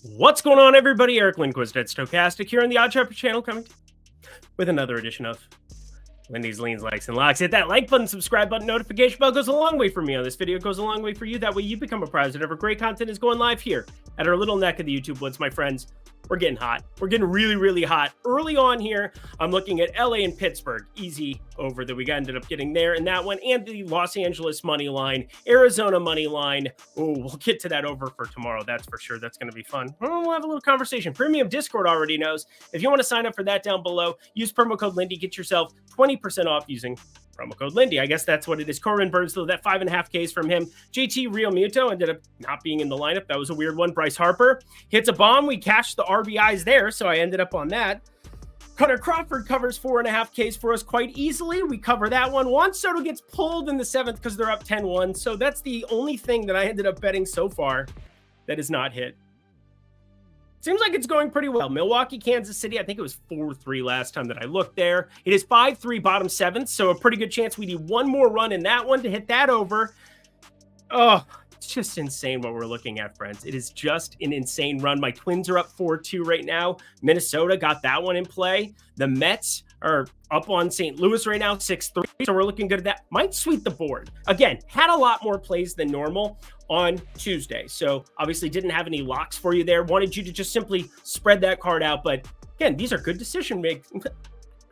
What's going on, everybody? Eric Lindquist at Stochastic here on the Odd Chopper channel, coming with another edition of Lindy's Leans, Likes, and Locks. Hit that like button, subscribe button, notification bell. Goes a long way for me on this video. It goes a long way for you. That way you become apprised whenever great content is going live here at our little neck of the YouTube woods, my friends. We're getting hot. We're getting really, really hot. Early on here, I'm looking at LA and Pittsburgh. Easy over that we ended up getting there in that one. And the Los Angeles money line, Arizona money line. Oh, we'll get to that over for tomorrow. That's for sure. That's going to be fun. We'll have a little conversation. Premium Discord already knows. If you want to sign up for that down below, use promo code Lindy. Get yourself 20% off using promo code Lindy. I guess that's what it is. Corbin Burns, though, that 5.5 Ks from him. JT Real Muto ended up not being in the lineup. That was a weird one. Bryce Harper hits a bomb. We cashed the RBIs there, so I ended up on that. Connor Crawford covers 4.5 Ks for us quite easily. We cover that one. Juan Soto gets pulled in the 7th because they're up 10-1. So that's the only thing that I ended up betting so far that is not hit. Seems like it's going pretty well. Milwaukee, Kansas City, I think it was 4-3 last time that I looked there. It is 5-3 bottom 7th, so a pretty good chance we need one more run in that one to hit that over. Oh, it's just insane what we're looking at, friends. It is just an insane run. My Twins are up 4-2 right now. Minnesota got that one in play. The Mets are up on St. Louis right now, 6-3, so we're looking good at that. Might sweep the board. Again, had a lot more plays than normal on Tuesday, so obviously didn't have any locks for you there. Wanted you to just simply spread that card out, but again, these are good decision making.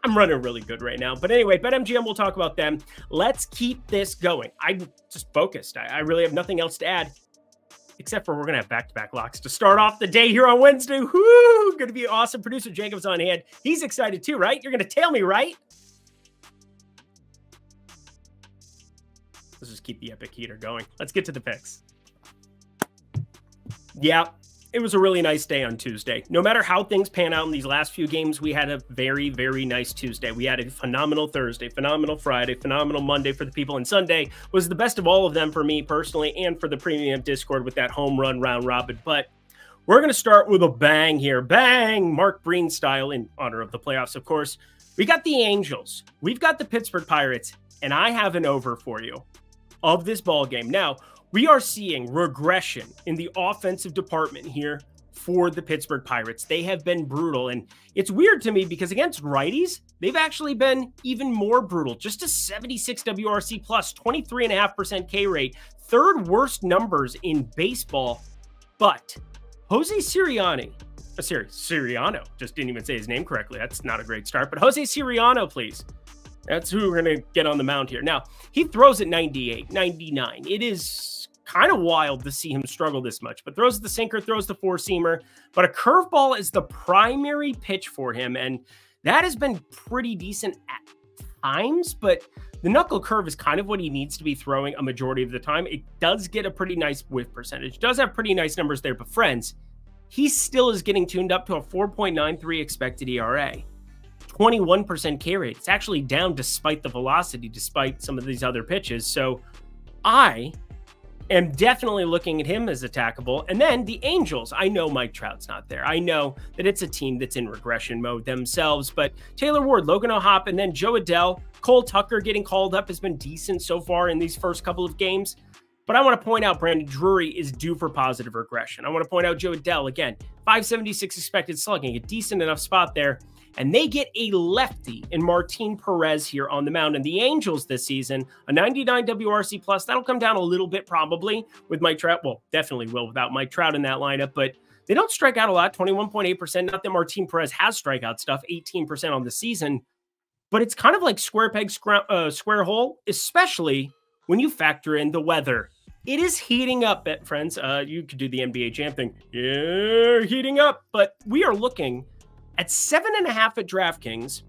I'm running really good right now. But anyway, BetMGM, we'll talk about them. Let's keep this going. I'm just focused. I really have nothing else to add, except for we're going to have back-to-back locks to start off the day here on Wednesday. Whoo! Going to be awesome. Producer Jacob's on hand. He's excited too, right? You're going to tail me, right? Let's just keep the epic heater going. Let's get to the picks. Yeah, it was a really nice day on Tuesday. No matter how things pan out in these last few games, we had a very, very nice Tuesday. We had a phenomenal Thursday, phenomenal Friday, phenomenal Monday for the people, and Sunday was the best of all of them for me personally and for the Premium Discord with that home run round robin. But we're going to start with a bang here. Bang! Mark Breen style in honor of the playoffs, of course. We got the Angels. We've got the Pittsburgh Pirates, and I have an over for you of this ball game. Now, we are seeing regression in the offensive department here for the Pittsburgh Pirates. They have been brutal, and it's weird to me because against righties, they've actually been even more brutal. Just a 76 WRC plus, 23.5% K rate, third worst numbers in baseball. But Jose Siriano, just didn't even say his name correctly. That's not a great start, but Jose Siriano, please. That's who we're going to get on the mound here. Now, he throws at 98, 99. It is kind of wild to see him struggle this much, but throws the sinker, throws the four-seamer, but a curveball is the primary pitch for him, and that has been pretty decent at times, but the knuckle curve is kind of what he needs to be throwing a majority of the time. It does get a pretty nice whiff percentage, does have pretty nice numbers there, but friends, he still is getting tuned up to a 4.93 expected ERA. 21% K rate. It's actually down despite the velocity, despite some of these other pitches. So I am definitely looking at him as attackable. And then the Angels, I know Mike Trout's not there. I know that it's a team that's in regression mode themselves, but Taylor Ward, Logan O'Hoppe, and then Joe Adell, Cole Tucker getting called up has been decent so far in these first couple of games. But I want to point out Brandon Drury is due for positive regression. I want to point out Joe Adell, again, 576 expected slugging, a decent enough spot there. And they get a lefty in Martin Perez here on the mound. And the Angels this season, a 99 WRC plus, that'll come down a little bit probably with Mike Trout. Well, definitely will without Mike Trout in that lineup, but they don't strike out a lot, 21.8%. Not that Martin Perez has strikeout stuff, 18% on the season, but it's kind of like square peg, square hole, especially when you factor in the weather. It is heating up, friends. You could do the NBA Jam thing. Yeah, heating up, but we are looking at 7.5 at DraftKings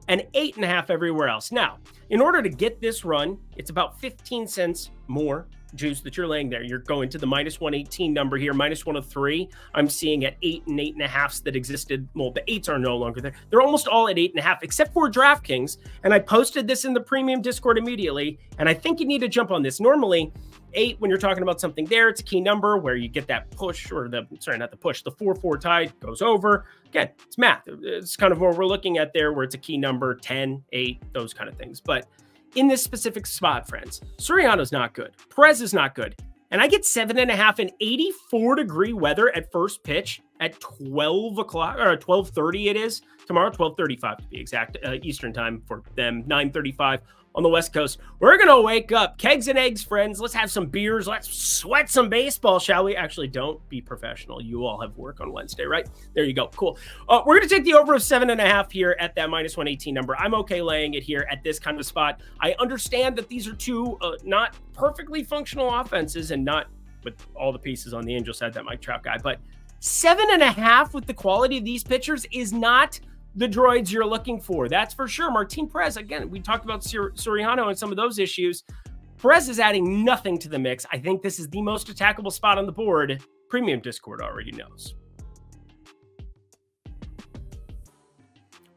and 8.5 everywhere else. Now, in order to get this run, it's about 15 cents more juice that you're laying there. You're going to the minus 118 number here, minus 103. I'm seeing at 8 and 8.5s that existed. Well, the 8s are no longer there. They're almost all at 8.5, except for DraftKings. And I posted this in the Premium Discord immediately, and I think you need to jump on this. Normally, 8, when you're talking about something there, it's a key number where you get that push, or the 4-4 tie goes over. Again, it's math. It's kind of what we're looking at there, where it's a key number, 10, 8, those kind of things. But in this specific spot, friends, Soriano's not good. Perez is not good. and I get 7.5 in 84-degree weather at first pitch at 12 o'clock, or 12:30 it is tomorrow, 12:35 to be exact, Eastern time for them, 9:35 on the West Coast. We're going to wake up. Kegs and eggs, friends. Let's have some beers. Let's sweat some baseball, shall we? Actually, don't be professional. You all have work on Wednesday, right? There you go. Cool. We're going to take the over of 7.5 here at that -118 number. I'm okay laying it here at this kind of spot. I understand that these are two not perfectly functional offenses and not with all the pieces on the Angel side, that Mike Trout guy, but 7.5 with the quality of these pitchers is not the droids you're looking for. That's for sure. Martin Perez, again, we talked about Soriano and some of those issues. Perez is adding nothing to the mix. I think this is the most attackable spot on the board. Premium Discord already knows.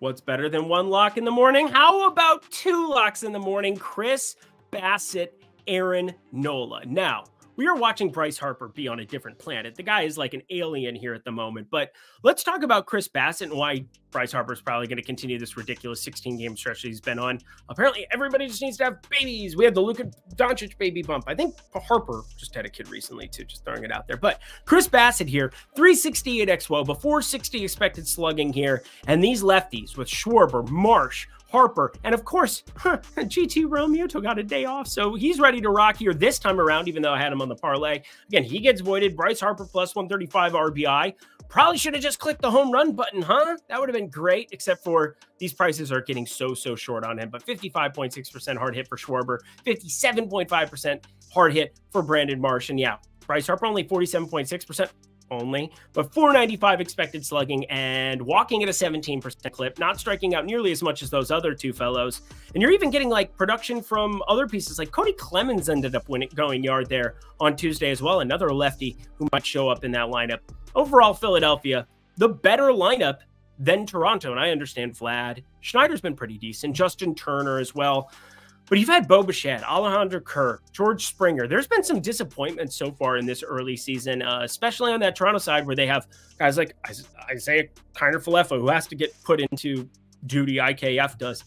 What's better than one lock in the morning? How about two locks in the morning? Chris Bassitt, Aaron Nola. Now, we are watching Bryce Harper be on a different planet. The guy is like an alien here at the moment. But let's talk about Chris Bassitt and why Bryce Harper is probably going to continue this ridiculous 16-game stretch that he's been on. Apparently, everybody just needs to have babies. We have the Luka Doncic baby bump. I think Harper just had a kid recently, too, just throwing it out there. But Chris Bassitt here, 368 xWOBA, 460 expected slugging here. And these lefties with Schwarber, Marsh, Harper, and of course, GT Realmuto got a day off, so he's ready to rock here this time around, even though I had him on the parlay. Again, he gets voided. Bryce Harper plus 135 RBI. Probably should have just clicked the home run button, huh? That would have been great, except for these prices are getting so short on him. But 55.6% hard hit for Schwarber, 57.5% hard hit for Brandon Marsh. And yeah, Bryce Harper only 47.6%. only, but 495 expected slugging and walking at a 17% clip, not striking out nearly as much as those other two fellows. And you're even getting like production from other pieces, like Cody Clemens ended up going yard there on Tuesday as well, another lefty who might show up in that lineup. Overall, Philadelphia, the better lineup than Toronto, and I understand Vlad. Schneider's been pretty decent, Justin Turner as well. But you've had Bo Bichette, Alejandro Kirk, George Springer. There's been some disappointment so far in this early season, especially on that Toronto side where they have guys like Isaiah Kiner-Falefa who has to get put into duty, IKF does.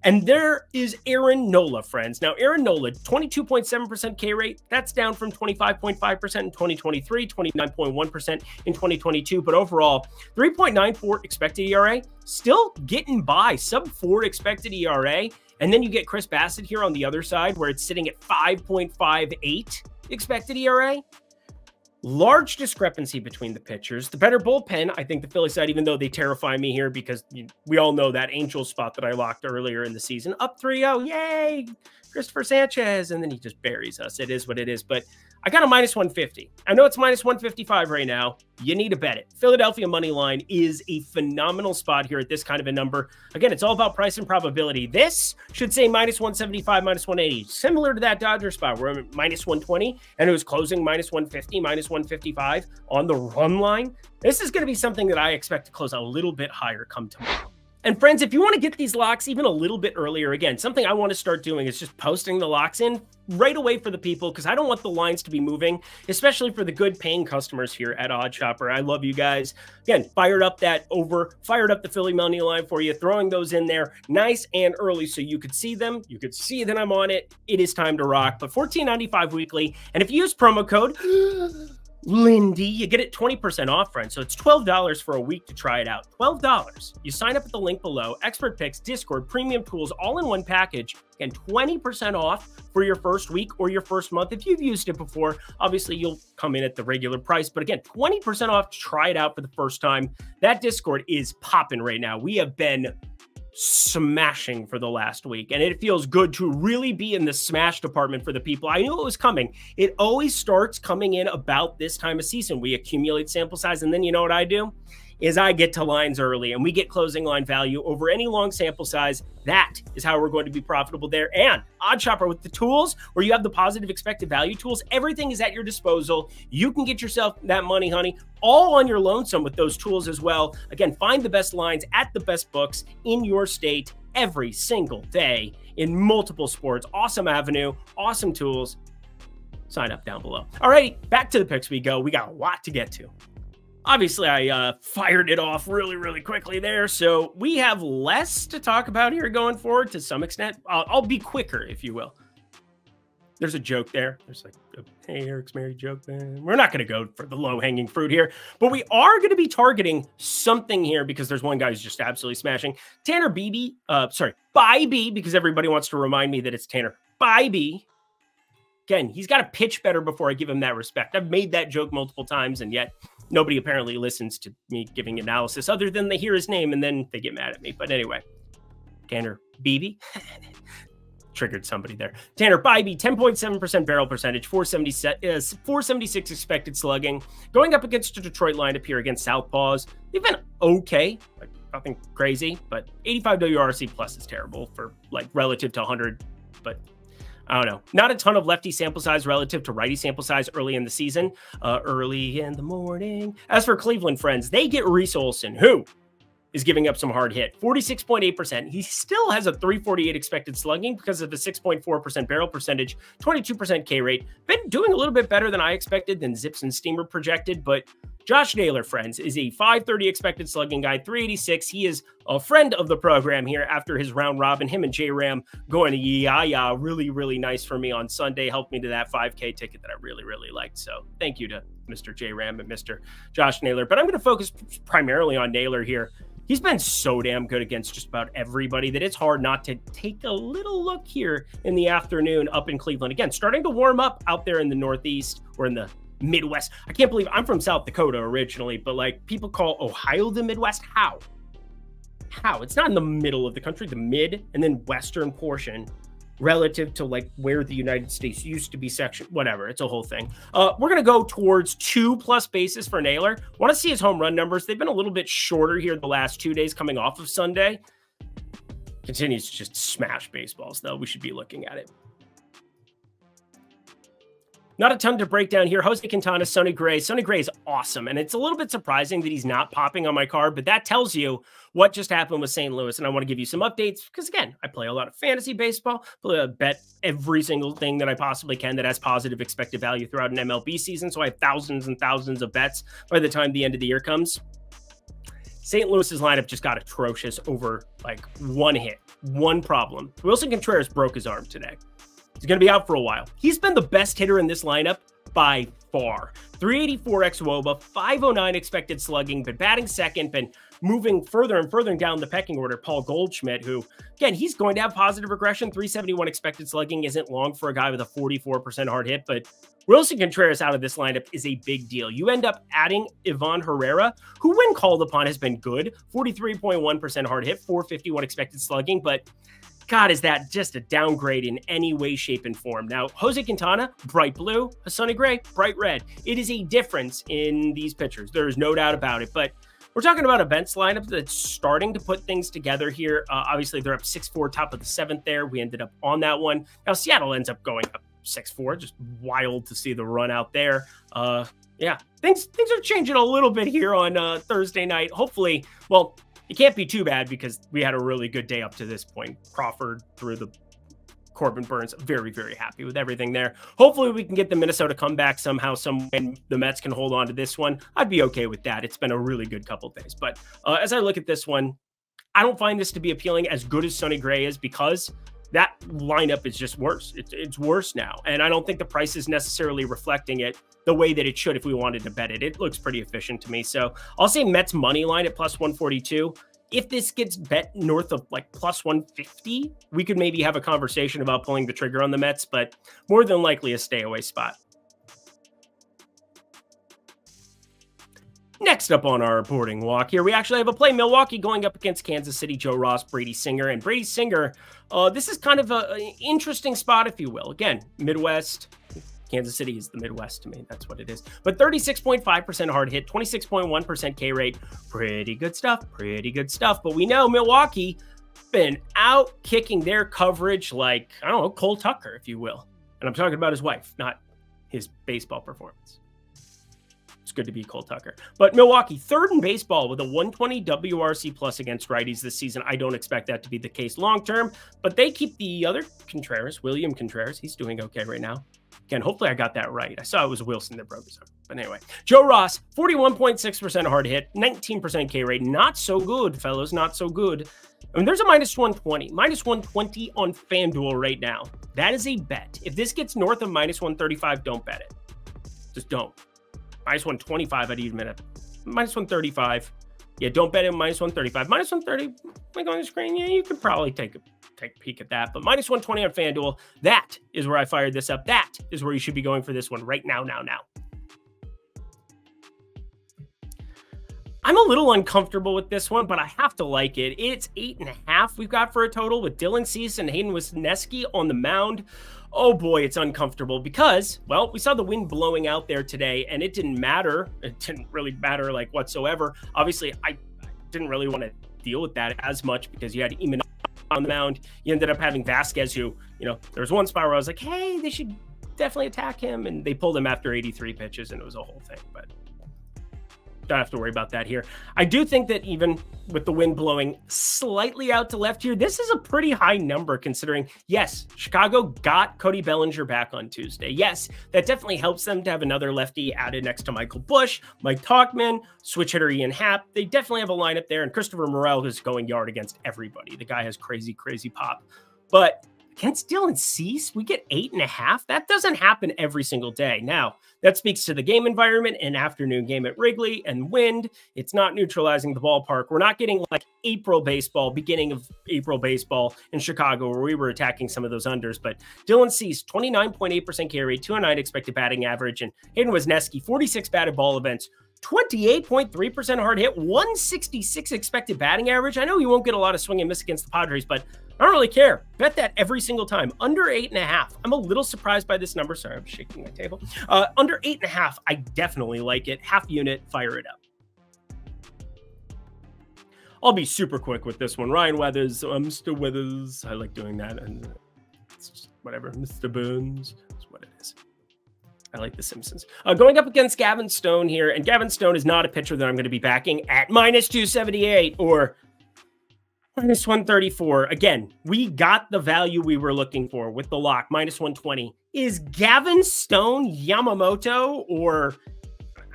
And there is Aaron Nola, friends. Now, Aaron Nola, 22.7% K rate. That's down from 25.5% in 2023, 29.1% in 2022. But overall, 3.94 expected ERA, still getting by, sub-4 expected ERA. And then you get Chris Bassitt here on the other side where it's sitting at 5.58 expected ERA. Large discrepancy between the pitchers. The better bullpen, I think the Philly side, even though they terrify me here because we all know that Angel spot that I locked earlier in the season. Up 3-0, yay, Christopher Sanchez. And then he just buries us. It is what it is. But I got a -150. I know it's -155 right now. You need to bet it. Philadelphia money line is a phenomenal spot here at this kind of a number. Again, it's all about price and probability. This should say -175, -180, similar to that Dodger spot where I'm at -120 and it was closing -150, -155 on the run line. This is going to be something that I expect to close a little bit higher come tomorrow. And friends, if you want to get these locks even a little bit earlier, again, something I want to start doing is just posting the locks in right away for the people because I don't want the lines to be moving, especially for the good paying customers here at OddsShopper. I love you guys. Again, fired up the Philly money line for you, throwing those in there nice and early so you could see them. You could see that I'm on it. It is time to rock. But $14.95 weekly. And if you use promo code Lindy, you get it 20% off, friends. So it's $12 for a week to try it out. $12. You sign up at the link below. Expert picks, Discord, premium tools, all in one package. And 20% off for your first week or your first month. If you've used it before, obviously you'll come in at the regular price. But again, 20% off to try it out for the first time. That Discord is popping right now. We have been smashing for the last week, and it feels good to really be in the smash department for the people. I knew it was coming. It always starts coming in about this time of season. We accumulate sample size, and then you know what I do? Is I get to lines early, and we get closing line value over any long sample size. That is how we're going to be profitable there. And OddsShopper with the tools, where you have the positive expected value tools, everything is at your disposal. You can get yourself that money, honey, all on your lonesome with those tools as well. Again, find the best lines at the best books in your state every single day in multiple sports. Awesome avenue, awesome tools. Sign up down below. All right, back to the picks we go. We got a lot to get to. Obviously, I fired it off really quickly there, so we have less to talk about here going forward to some extent. I'll be quicker, if you will. There's a joke there. There's like, hey, Eric's married joke, man. We're not going to go for the low-hanging fruit here, but we are going to be targeting something here because there's one guy who's just absolutely smashing. Tanner Bybee, because everybody wants to remind me that it's Tanner Bybee. Again, he's got to pitch better before I give him that respect. I've made that joke multiple times, and yet nobody apparently listens to me giving analysis other than they hear his name and then they get mad at me. But anyway, Tanner Bybee. Triggered somebody there. Tanner Bybee, 10.7% barrel percentage, 476 expected slugging. Going up against a Detroit lineup here against Southpaws. They've been okay, like nothing crazy, but 85 WRC plus is terrible for like relative to 100, but I don't know. Not a ton of lefty sample size relative to righty sample size early in the season, early in the morning. As for Cleveland friends, they get Reese Olson, who is giving up some hard hit. 46.8%. He still has a 348 expected slugging because of the 6.4% barrel percentage, 22% K rate. Been doing a little bit better than I expected, than Zips and Steamer projected, but Josh Naylor, friends, is a 530 expected slugging guy, 386. He is a friend of the program here after his round robin. Him and J-Ram going to yeah, really, really nice for me on Sunday. Helped me to that 5K ticket that I really, really liked. So thank you to Mr. J-Ram and Mr. Josh Naylor. But I'm going to focus primarily on Naylor here. He's been so damn good against just about everybody that it's hard not to take a little look here in the afternoon up in Cleveland. Again, starting to warm up out there in the Northeast or in the Midwest. I can't believe I'm from South Dakota originally, but like people call Ohio the Midwest. How? It's not in the middle of the country, the mid and then western portion relative to like where the United States used to be section, whatever. It's a whole thing. We're going to go towards 2+ bases for Naylor. Want to see his home run numbers. They've been a little bit shorter here the last 2 days coming off of Sunday. Continues to just smash baseballs though. We should be looking at it. Not a ton to break down here. Jose Quintana, Sonny Gray. Sonny Gray is awesome, and it's a little bit surprising that he's not popping on my card, but that tells you what just happened with St. Louis, and I want to give you some updates because, again, I play a lot of fantasy baseball, bet every single thing that I possibly can that has positive expected value throughout an MLB season, so I have thousands and thousands of bets by the time the end of the year comes. St. Louis's lineup just got atrocious over, like, one hit, one problem. Wilson Contreras broke his arm today. He's going to be out for a while. He's been the best hitter in this lineup by far. 384 xWOBA, 509 expected slugging, been batting second, been moving further and further down the pecking order. Paul Goldschmidt, who, again, he's going to have positive regression. 371 expected slugging isn't long for a guy with a 44% hard hit, but Wilson Contreras out of this lineup is a big deal. You end up adding Ivan Herrera, who when called upon has been good. 43.1% hard hit, 451 expected slugging, but God, is that just a downgrade in any way, shape, and form. Now, Jose Quintana, bright blue. Sonny Gray, bright red. It is a difference in these pitchers. There is no doubt about it. But we're talking about a bench lineup that's starting to put things together here. Obviously, they're up 6-4, top of the 7th there. We ended up on that one. Now, Seattle ends up going up 6-4. Just wild to see the run out there. Yeah, things are changing a little bit here on Thursday night. Hopefully, well, it can't be too bad because we had a really good day up to this point. Crawford through the Corbin Burns. Very, very happy with everything there. Hopefully we can get the Minnesota comeback somehow, and the Mets can hold on to this one. I'd be okay with that. It's been a really good couple of days. But as I look at this one, I don't find this to be appealing as good as Sonny Gray is because that lineup is just worse. It's worse now. And I don't think the price is necessarily reflecting it the way that it should if we wanted to bet it. It looks pretty efficient to me. So I'll say Mets money line at plus 142. If this gets bet north of like plus 150, we could maybe have a conversation about pulling the trigger on the Mets, but more than likely a stay away spot. Next up on our boarding walk here, we actually have a play. Milwaukee going up against Kansas City, Joe Ross, Brady Singer. And Brady Singer, this is kind of an interesting spot, if you will. Again, Midwest. Kansas City is the Midwest to me. That's what it is. But 36.5% hard hit, 26.1% K rate. Pretty good stuff. Pretty good stuff. But we know Milwaukee been out kicking their coverage like, I don't know, Cole Tucker, if you will. And I'm talking about his wife, not his baseball performance. It's good to be Cole Tucker. But Milwaukee, third in baseball with a 120 WRC plus against righties this season. I don't expect that to be the case long term, but they keep the other Contreras, William Contreras. He's doing okay right now. Again, hopefully I got that right. I saw it was Wilson that broke his arm. But anyway, Joe Ross, 41.6% hard hit, 19% K rate. Not so good, fellas. Not so good. I mean, there's a minus 120. Minus 120 on FanDuel right now. That is a bet. If this gets north of minus 135, don't bet it. Just don't. Minus 125, I'd even bet. Minus 135. Yeah, don't bet it minus 135. Minus 130, like on the screen, yeah, you could probably take a peek at that. But minus 120 on FanDuel, that is where I fired this up. That is where you should be going for this one right now. I'm a little uncomfortable with this one, but I have to like it. It's 8.5 we've got for a total with Dylan Cease and Hayden Wesneski on the mound. Oh boy, it's uncomfortable because, well, we saw the wind blowing out there today and it didn't matter. It didn't really matter like whatsoever. Obviously, I didn't really want to deal with that as much because you had Eamon on the mound. You ended up having Vasquez who, you know, there was one spot where I was like, hey, they should definitely attack him. And they pulled him after 83 pitches and it was a whole thing, but don't have to worry about that here. I do think that even with the wind blowing slightly out to left here, this is a pretty high number considering, yes, Chicago got Cody Bellinger back on Tuesday. Yes, that definitely helps them to have another lefty added next to Michael Busch, Mike Tauchman, switch hitter Ian Happ. They definitely have a lineup there, and Christopher Morel is going yard against everybody. The guy has crazy, crazy pop. But against Dylan Cease, we get 8.5. That doesn't happen every single day. Now, that speaks to the game environment, an afternoon game at Wrigley and wind. It's not neutralizing the ballpark. We're not getting like April baseball, beginning of April baseball in Chicago where we were attacking some of those unders. But Dylan Cease, 29.8% K rate, 209 expected batting average, and Hayden Wesneski, 46 batted ball events, 28.3% hard hit, 166 expected batting average. I know you won't get a lot of swing and miss against the Padres, but I don't really care. Bet that every single time. Under 8.5. I'm a little surprised by this number. Sorry, I'm shaking my table. Under 8.5, I definitely like it. Half unit, fire it up. I'll be super quick with this one. Ryan Weathers, Mr. Weathers. I like doing that. And it's just whatever. Mr. Burns. That's what it is. I like The Simpsons. Going up against Gavin Stone here. And Gavin Stone is not a pitcher that I'm going to be backing at minus 278 or minus 134. Again, we got the value we were looking for with the lock. Minus 120. Is Gavin Stone Yamamoto or,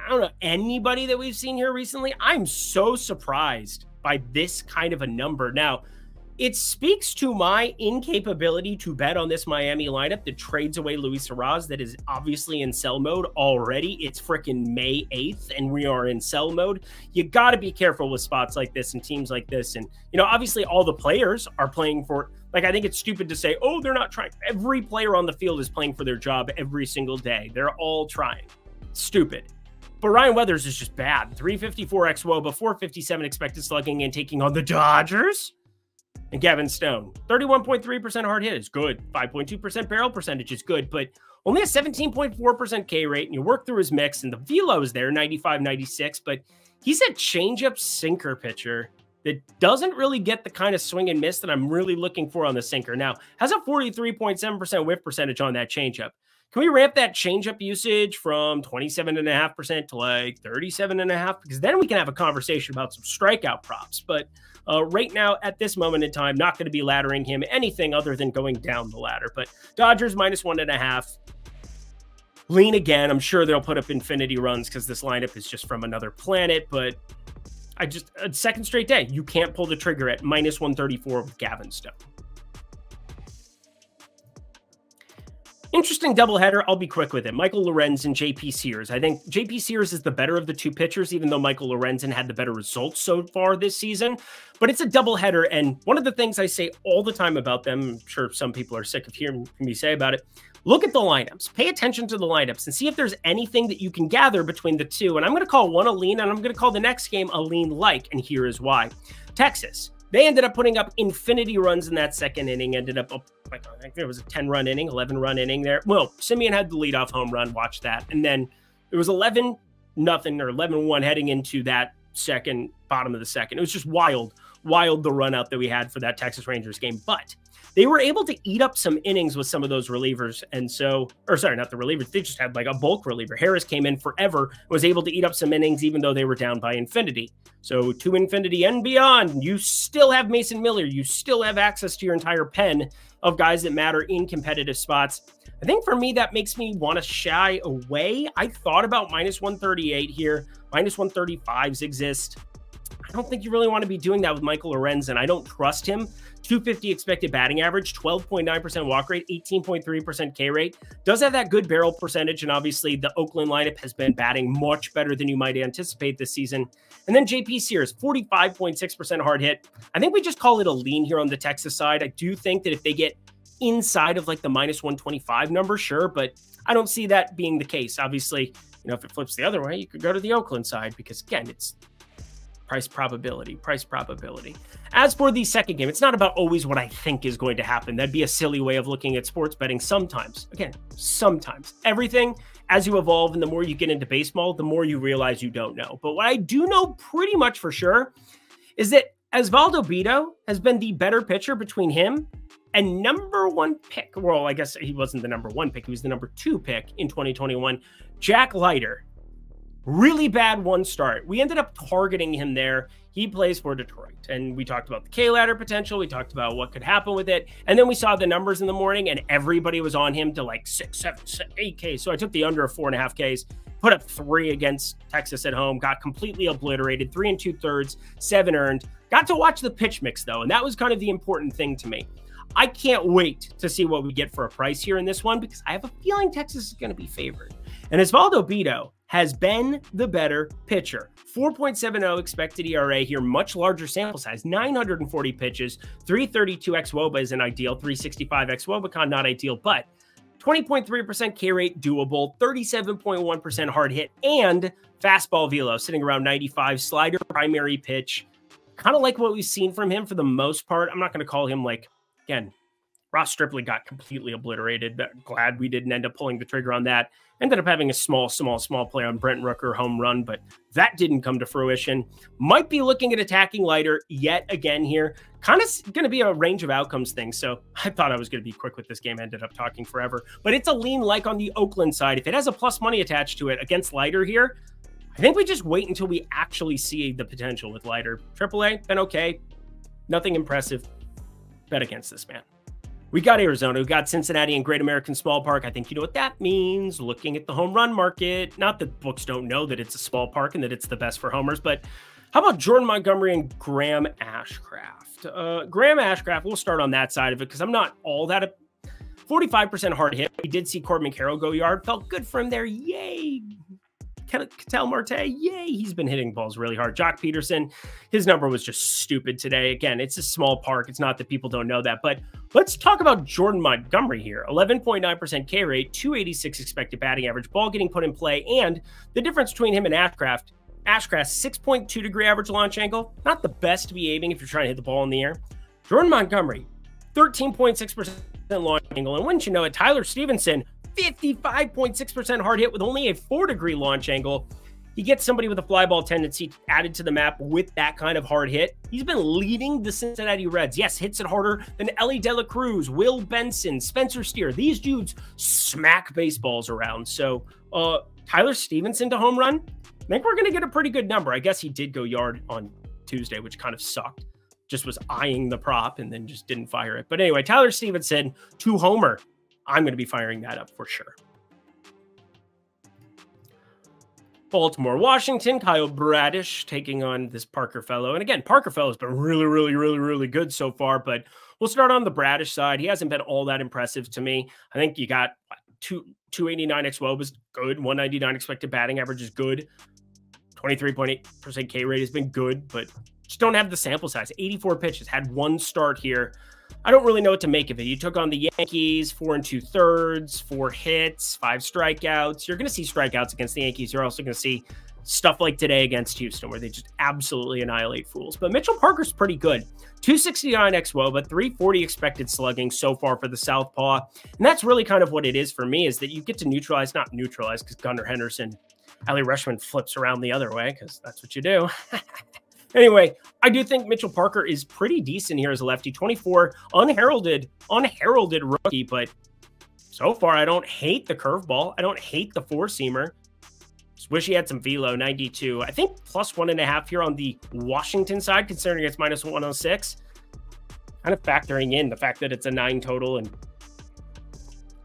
I don't know, anybody that we've seen here recently? I'm so surprised by this kind of a number. Now, it speaks to my incapability to bet on this Miami lineup that trades away Luis Arraez, that is obviously in sell mode already. It's freaking May 8th and we are in sell mode. You got to be careful with spots like this and teams like this. And, you know, obviously all the players are playing for, like, I think it's stupid to say, oh, they're not trying. Every player on the field is playing for their job every single day. They're all trying. Stupid. But Ryan Weathers is just bad. 354 xWOBA, 457 expected slugging and taking on the Dodgers. And Gavin Stone, 31.3% hard hit is good. 5.2% barrel percentage is good, but only a 17.4% K rate. And you work through his mix, and the velo is there, 95, 96. But he's a changeup sinker pitcher that doesn't really get the kind of swing and miss that I'm really looking for on the sinker. Now, has a 43.7% whiff percentage on that changeup. Can we ramp that changeup usage from 27.5% to like 37.5%? Because then we can have a conversation about some strikeout props. But right now, at this moment in time, not going to be laddering him anything other than going down the ladder. But Dodgers minus 1.5. Lean again. I'm sure they'll put up infinity runs because this lineup is just from another planet. But a second straight day, you can't pull the trigger at minus 134 with Gavin Stone. Interesting doubleheader. I'll be quick with it. Michael Lorenzen and JP Sears. I think JP Sears is the better of the two pitchers, even though Michael Lorenzen had the better results so far this season. But it's a doubleheader, and one of the things I say all the time about them, I'm sure some people are sick of hearing me say about it, look at the lineups. Pay attention to the lineups and see if there's anything that you can gather between the two. And I'm going to call one a lean, and I'm going to call the next game a lean-like, and here is why. Texas. They ended up putting up infinity runs in that second inning, ended up, like, I think there was a 10-run inning, 11-run inning there. Well, Simeon had the leadoff home run, watch that. And then it was 11-0 or 11-1 heading into that second, bottom of the second. It was just wild the run out that we had for that Texas Rangers game. But they were able to eat up some innings with some of those relievers. And so, or sorry, not the relievers. They just had like a bulk reliever. Harris came in forever, was able to eat up some innings, even though they were down by infinity. So to infinity and beyond, you still have Mason Miller. You still have access to your entire pen of guys that matter in competitive spots. I think for me, that makes me want to shy away. I thought about minus 138 here. Minus 135s exist. I don't think you really want to be doing that with Michael Lorenzen. I don't trust him. 250 expected batting average, 12.9% walk rate, 18.3% K rate. Does have that good barrel percentage, and obviously the Oakland lineup has been batting much better than you might anticipate this season. And then JP Sears, 45.6% hard hit. I think we just call it a lean here on the Texas side. I do think that if they get inside of like the -125 number, sure, but I don't see that being the case. Obviously, you know, if it flips the other way, you could go to the Oakland side because, again, it's price probability. As for the second game, it's not about always what I think is going to happen. That'd be a silly way of looking at sports betting sometimes. Again, sometimes. Everything, as you evolve and the more you get into baseball, the more you realize you don't know. But what I do know pretty much for sure is that Osvaldo Bido has been the better pitcher between him and number one pick. Well, I guess he wasn't the number one pick. He was the number 2 pick in 2021. Jack Leiter. Really bad one start. We ended up targeting him there. He plays for Detroit. And we talked about the K-ladder potential. We talked about what could happen with it. And then we saw the numbers in the morning and everybody was on him to like 6, 7, 8 Ks. So I took the under of 4.5 Ks, put up 3 against Texas at home, got completely obliterated, 3 2/3, 7 earned. Got to watch the pitch mix though. And that was kind of the important thing to me. I can't wait to see what we get for a price here in this one because I have a feeling Texas is going to be favored. And Osvaldo Bido has been the better pitcher. 4.70 expected ERA here, much larger sample size, 940 pitches, 332 xWOBA is an ideal, 365 xWOBAcon not ideal, but 20.3% K rate doable, 37.1% hard hit, and fastball velo sitting around 95, slider primary pitch. Kind of like what we've seen from him for the most part. I'm not going to call him like, again, Ross Stripling got completely obliterated. Glad we didn't end up pulling the trigger on that. Ended up having a small play on Brent Rooker home run, but that didn't come to fruition. Might be looking at attacking Leiter yet again here. Kind of going to be a range of outcomes thing. So I thought I was going to be quick with this game. Ended up talking forever, but it's a lean like on the Oakland side. If it has a plus money attached to it against Leiter here, I think we just wait until we actually see the potential with Leiter. AAA, been okay. Nothing impressive. Bet against this man. We got Arizona, we got Cincinnati and Great American Small Park. I think you know what that means. Looking at the home run market. Not that books don't know that it's a small park and that it's the best for homers, but how about Jordan Montgomery and Graham Ashcraft? Graham Ashcraft, we'll start on that side of it because I'm not all that. 45% hard hit. We did see Corbin Carroll go yard. Felt good for him there. Yay. Ketel Marte, yay, he's been hitting balls really hard. Jock Peterson, his number was just stupid today. Again, it's a small park. It's not that people don't know that, but let's talk about Jordan Montgomery here. 11.9% K rate, 286 expected batting average, ball getting put in play, and the difference between him and Ashcraft, 6.2 degree average launch angle, not the best to be aiming if you're trying to hit the ball in the air. Jordan Montgomery, 13.6% launch angle, and wouldn't you know it, Tyler Stevenson, 55.6% hard hit with only a 4 degree launch angle. He gets somebody with a fly ball tendency added to the map with that kind of hard hit. He's been leading the Cincinnati Reds. Yes, hits it harder than Ellie De La Cruz, Will Benson, Spencer Steer. These dudes smack baseballs around. So Tyler Stevenson to home run, I think we're going to get a pretty good number. I guess he did go yard on Tuesday, which kind of sucked. Just was eyeing the prop and then just didn't fire it. But anyway, Tyler Stevenson to homer. I'm going to be firing that up for sure. Baltimore, Washington, Kyle Bradish taking on this Parker fellow. And again, Parker fellow has been really good so far, but we'll start on the Bradish side. He hasn't been all that impressive to me. I think you got 289 xWOB is good. 199 expected batting average is good. 23.8% K rate has been good, but just don't have the sample size. 84 pitches, had 1 start here. I don't really know what to make of it. You took on the Yankees, 4 2/3, 4 hits, 5 strikeouts. You're going to see strikeouts against the Yankees. You're also going to see stuff like today against Houston, where they just absolutely annihilate fools. But Mitchell Parker's pretty good. 269 xWOBA, 340 expected slugging so far for the Southpaw. And that's really kind of what it is for me, is that you get to not neutralize, because Gunnar Henderson, Allie Rushman flips around the other way, because that's what you do. Anyway, I do think Mitchell Parker is pretty decent here as a lefty. 24, unheralded rookie, but so far I don't hate the curveball. I don't hate the 4-seamer. Just wish he had some velo, 92. I think plus 1.5 here on the Washington side, considering it's minus 106. Kind of factoring in the fact that it's a 9 total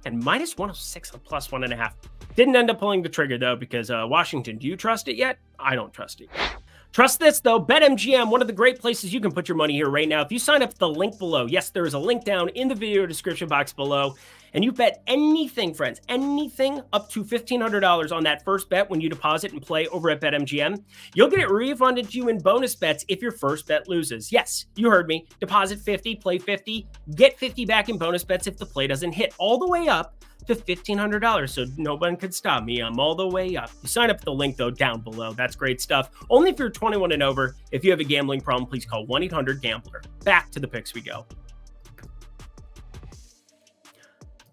and minus 106 on plus 1.5. Didn't end up pulling the trigger though, because Washington, do you trust it yet? I don't trust it yet. Trust this, though. BetMGM, one of the great places you can put your money here right now. If you sign up at the link below, yes, there is a link down in the video description box below, and you bet anything, friends, anything up to $1,500 on that first bet when you deposit and play over at BetMGM, you'll get it refunded to you in bonus bets if your first bet loses. Yes, you heard me. Deposit 50, play 50, get 50 back in bonus bets if the play doesn't hit, all the way up to $1,500, so no one could stop me. I'm all the way up. You sign up at the link, though, down below. That's great stuff. Only if you're 21 and over. If you have a gambling problem, please call 1-800-GAMBLER. Back to the picks we go.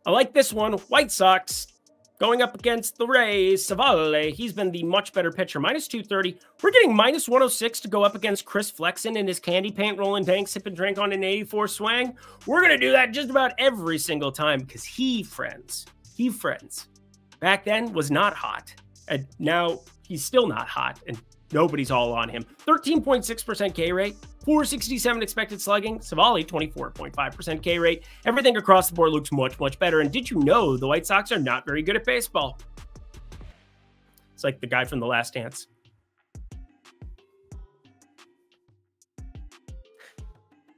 I like this one. White Sox going up against the Rays. Savale, he's been the much better pitcher. -230. We're getting -106 to go up against Chris Flexen in his candy paint, rolling dank, sip and drink on an 84 swing. We're going to do that just about every single time because he, friends, back then was not hot. And now he's still not hot, and nobody's all on him. 13.6% K rate, 467 expected slugging. Savali, 24.5% K rate. Everything across the board looks much, much better. And did you know the White Sox are not very good at baseball? It's like the guy from The Last Dance.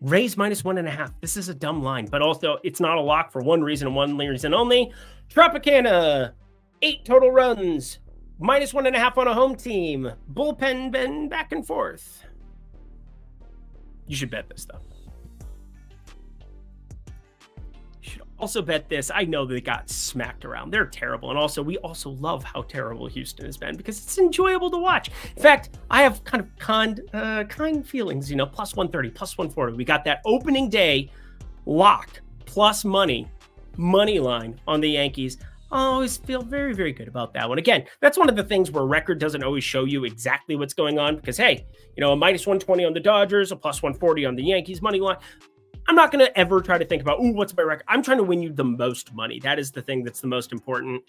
Rays -1.5. This is a dumb line, but also it's not a lock for one reason and one reason only. Tropicana, 8 total runs. -1.5 on a home team. Bullpen been back and forth. You should bet this, though. You should also bet this. I know they got smacked around. They're terrible. And also, we also love how terrible Houston has been because it's enjoyable to watch. In fact, I have kind of kind feelings, you know, +130, +140. We got that opening day lock plus money line on the Yankees. I always feel very, very good about that one. Again, that's one of the things where record doesn't always show you exactly what's going on because, hey, you know, a -120 on the Dodgers, a +140 on the Yankees money line. I'm not going to ever try to think about, ooh, what's my record? I'm trying to win you the most money. That is the thing that's the most important.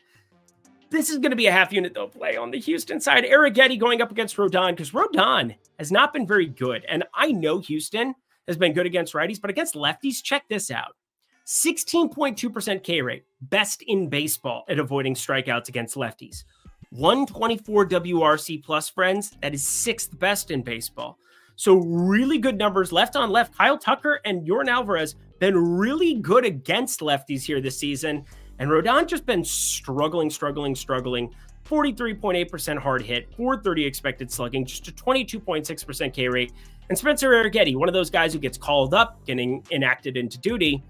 This is going to be a half unit, though, play on the Houston side. Arrighetti going up against Rodon because Rodon has not been very good. And I know Houston has been good against righties, but against lefties, check this out. 16.2% K rate, best in baseball at avoiding strikeouts against lefties. 124 WRC plus, friends, that is 6th best in baseball. So really good numbers left on left. Kyle Tucker and Yordan Alvarez been really good against lefties here this season. And Rodon just been struggling. 43.8% hard hit, 430 expected slugging, just a 22.6% K rate. And Spencer Arrighetti, one of those guys who gets called up, getting enacted into duty.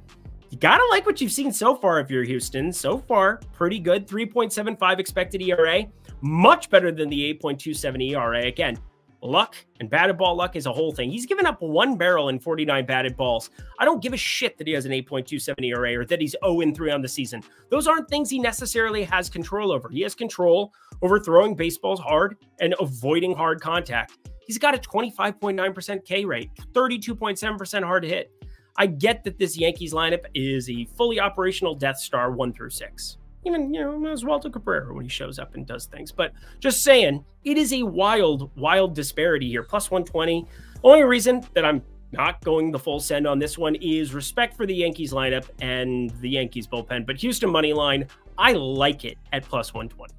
You got to like what you've seen so far if you're Houston. So far, pretty good. 3.75 expected ERA. Much better than the 8.27 ERA. Again, luck and batted ball luck is a whole thing. He's given up 1 barrel in 49 batted balls. I don't give a shit that he has an 8.27 ERA or that he's 0-3 on the season. Those aren't things he necessarily has control over. He has control over throwing baseballs hard and avoiding hard contact. He's got a 25.9% K rate, 32.7% hard hit. I get that this Yankees lineup is a fully operational Death Star 1 through 6. Even, you know, as Walter Cabrera when he shows up and does things. But just saying, it is a wild disparity here. +120. Only reason that I'm not going the full send on this one is respect for the Yankees lineup and the Yankees bullpen. But Houston money line, I like it at +120.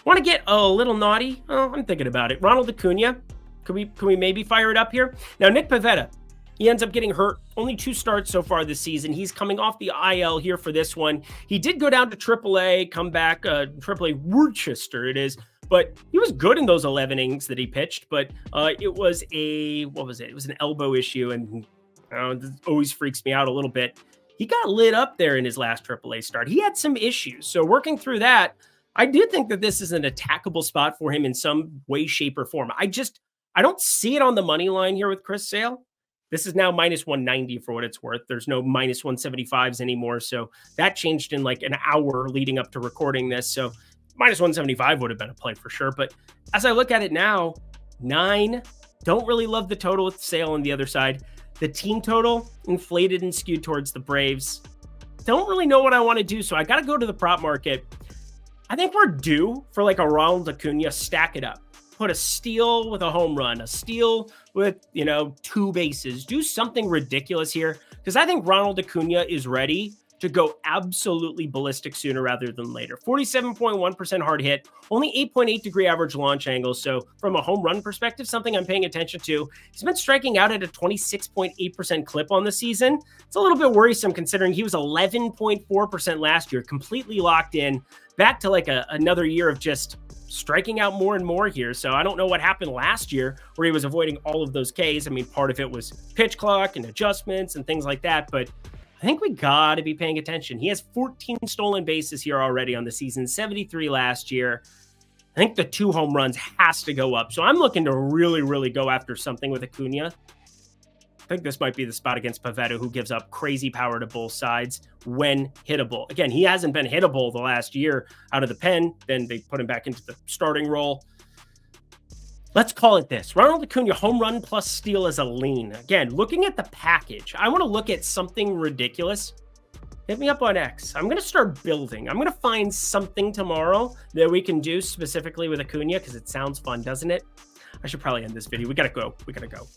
Want to get a little naughty? Oh, I'm thinking about it. Ronald Acuna. Can we maybe fire it up here? Now, Nick Pivetta, he ends up getting hurt. Only 2 starts so far this season. He's coming off the IL here for this one. He did go down to AAA, come back, AAA Worcester it is. But he was good in those 11 innings that he pitched. But it was what was it? It was an elbow issue, and this always freaks me out a little bit. He got lit up there in his last AAA start. He had some issues. So working through that, I do think that this is an attackable spot for him in some way, shape, or form. I don't see it on the money line here with Chris Sale. This is now -190 for what it's worth. There's no -175s anymore. So that changed in like an hour leading up to recording this. So -175 would have been a play for sure. But as I look at it now, 9, don't really love the total with Sale on the other side. The team total inflated and skewed towards the Braves. Don't really know what I want to do. So I got to go to the prop market. I think we're due for like a Ronald Acuna, stack it up. Put a steal with a home run, a steal with, you know, 2 bases. Do something ridiculous here because I think Ronald Acuna is ready to go absolutely ballistic sooner rather than later. 47.1% hard hit, only 8.8 degree average launch angle. So from a home run perspective, something I'm paying attention to. He's been striking out at a 26.8% clip on the season. It's a little bit worrisome considering he was 11.4% last year, completely locked in, back to like another year of just striking out more and more here. So I don't know what happened last year where he was avoiding all of those Ks. I mean, part of it was pitch clock and adjustments and things like that, but I think we got to be paying attention. He has 14 stolen bases here already on the season, 73 last year. I think the 2 home runs has to go up. So I'm looking to really, really go after something with Acuna. I think this might be the spot against Pivetta, who gives up crazy power to both sides when hittable. Again, he hasn't been hittable the last year out of the pen. Then they put him back into the starting role. Let's call it this. Ronald Acuna, home run plus steal as a lean. Again, looking at the package, I want to look at something ridiculous. Hit me up on X. I'm going to start building. I'm going to find something tomorrow that we can do specifically with Acuna because it sounds fun, doesn't it? I should probably end this video. We got to go. We got to go.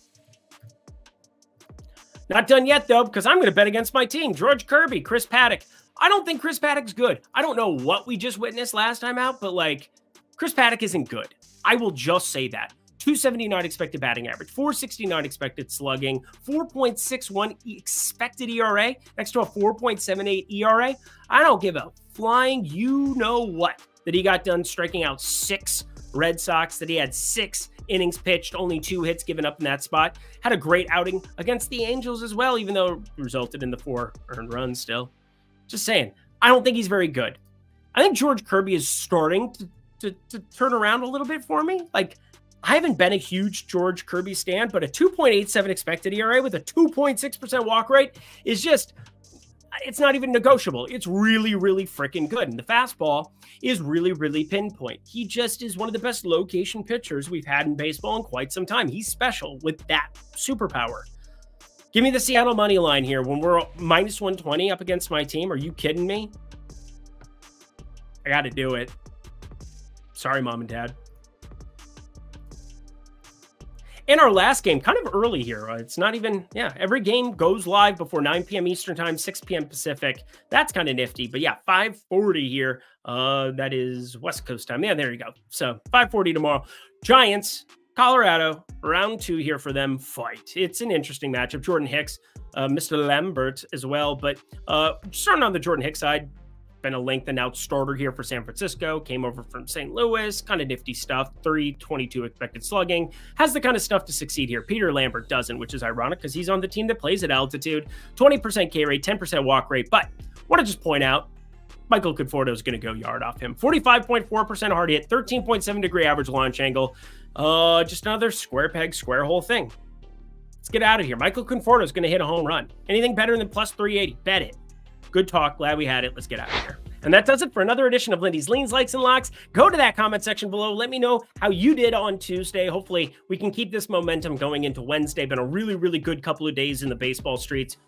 Not done yet, though, because I'm going to bet against my team. George Kirby, Chris Paddock. I don't think Chris Paddock's good. I don't know what we just witnessed last time out, but, like, Chris Paddock isn't good. I will just say that. 279 expected batting average, 469 expected slugging, 4.61 expected ERA, next to a 4.78 ERA. I don't give a flying you-know-what that he got done striking out 6 Red Sox, that he had 6 innings pitched, only 2 hits given up in that spot. Had a great outing against the Angels as well, even though it resulted in the 4 earned runs still. Just saying, I don't think he's very good. I think George Kirby is starting to turn around a little bit for me. Like, I haven't been a huge George Kirby stan, but a 2.87 expected ERA with a 2.6% walk rate is just, it's not even negotiable. It's really, really freaking good. And the fastball is really, really pinpoint. He just is one of the best location pitchers we've had in baseball in quite some time. He's special with that superpower. Give me the Seattle money line here when we're minus 120 up against my team. Are you kidding me? I got to do it. Sorry, Mom and Dad. In our last game, kind of early here. It's not even, yeah, every game goes live before 9 p.m. Eastern time, 6 p.m. Pacific. That's kind of nifty. But yeah, 5:40 here. That is West Coast time. Yeah, there you go. So 5:40 tomorrow. Giants, Colorado, round 2 here for them. Fight. It's an interesting matchup. Jordan Hicks, Mr. Lambert as well. But starting on the Jordan Hicks side, been a lengthened out starter here for San Francisco, came over from St. Louis, kind of nifty stuff, 322 expected slugging, has the kind of stuff to succeed here. Peter Lambert doesn't, which is ironic because he's on the team that plays at altitude, 20% K rate, 10% walk rate, but want to just point out, Michael Conforto is going to go yard off him. 45.4% hard hit, 13.7 degree average launch angle, just another square peg, square hole thing. Let's get out of here. Michael Conforto is going to hit a home run. Anything better than plus 380, bet it. Good talk. Glad we had it. Let's get out of here. And that does it for another edition of Lindy's Leans, Likes, and Locks. Go to that comment section below. Let me know how you did on Tuesday. Hopefully, we can keep this momentum going into Wednesday. Been a really, really good couple of days in the baseball streets.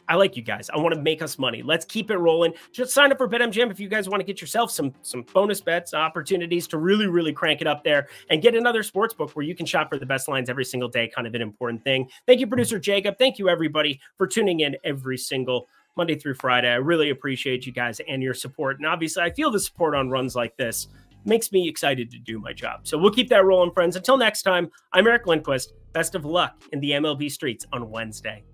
I like you guys. I want to make us money. Let's keep it rolling. Just sign up for BetMGM if you guys want to get yourself some bonus bets, opportunities to really, really crank it up there and get another sports book where you can shop for the best lines every single day. Kind of an important thing. Thank you, producer Jacob. Thank you, everybody, for tuning in every single Monday through Friday. I really appreciate you guys and your support. And obviously, I feel the support on runs like this makes me excited to do my job. So we'll keep that rolling, friends. Until next time, I'm Eric Lindquist. Best of luck in the MLB streets on Wednesday.